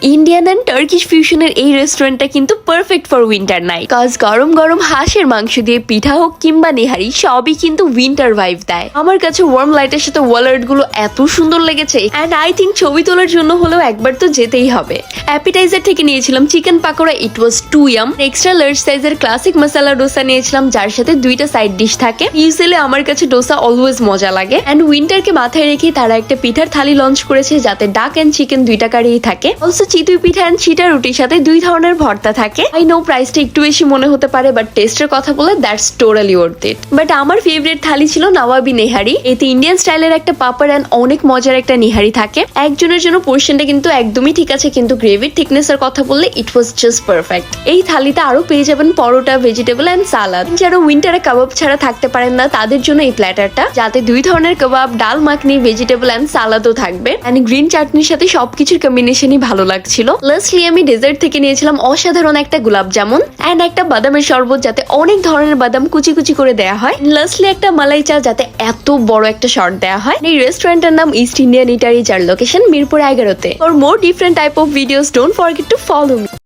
Indian and Turkish ফিউশনের এই রেস্টুরেন্টটা কিন্তু perfect for winter night, cause গরম গরম হাঁসের মাংস দিয়ে পিঠা হোক কিংবা নেহারি সবই কিন্তু উইন্টার ভাইব দেয়। আমার কাছে ওয়ার্ম লাইটের সাথে ওয়াল আর্ট গুলো এত সুন্দর লেগেছে, এন্ড আই থিঙ্ক ছবি তোলার জন্য হলেও একবার তো যেতেই হবে। অ্যাপিটাইজার থেকে নিয়েছিলাম চিকেন পাকোড়া, ইট ওয়াজ টু ইয়াম। এক্সট্রা লার্জ সাইজের ক্লাসিক মশলা ডোসা নিয়েছিলাম, যার সাথে দুইটা সাইড ডিশ থাকে। ইউজুয়ালি আমার কাছে ডোসা অলওয়েজ মজা লাগে, এন্ড উইন্টারকে মাথায় রেখে তারা একটা পিঠার থালি লঞ্চ করেছে যাতে ডাক এন্ড চিকেন দুইটা কারিই থাকে। অলসো চিতুই পিঠা এন্ড চিটা রুটির সাথে দুই ধরনের ভর্তা থাকে। আই নো প্রাইসটা একটু বেশি মনে হতে পারে, বাট টেস্টের কথা বলে that's totally worth it. But আমার ফেভারিট থালি ছিল নওয়াবি নেহারি। এতে ইন্ডিয়ান স্টাইলের একটা পাপড় এন্ড অনেক মজার একটা নিহারি থাকে। একজনের জন্য পোর্শনটা কিন্তু একদমই ঠিক আছে, কিন্তু গ্রেভির থিকনেস এর কথা বললে ইট ওয়াজ জাস্ট পারফেক্ট। এই থালিতে আরো পেয়ে যাবেন পরোটা, ভেজিটেবল এন্ড সালাদ। যারা উইন্টারে কাবাব ছাড়া থাকতে পারেন না তাদের জন্য এই প্ল্যাটারটা, যাতে দুই ধরনের কাবাব, ডাল মাখনি, ভেজিটেবল এন্ড সালাদও থাকবে। এন্ড গ্রিন চাটনির সাথে সবকিছুর কম্বিনেশনই ভালো লাগছিল। লাস্টলি আমি ডেজার্ট থেকে নিয়েছিলাম অসাধারণ একটা গোলাপ জামুন এন্ড একটা বাদামের শরবত, যাতে অনেক ধরনের বাদাম কুচি কুচি করে দেওয়া হয়। লাস্টলি একটা মালাই চা, যাতে এত বড় একটা শট দেওয়া হয়। এই রেস্টুরেন্টের নাম ইস্ট ইন্ডিয়ান ইটারি, যার লোকেশন মিরপুর 11-তে। For more different type of videos, don't forget to follow me.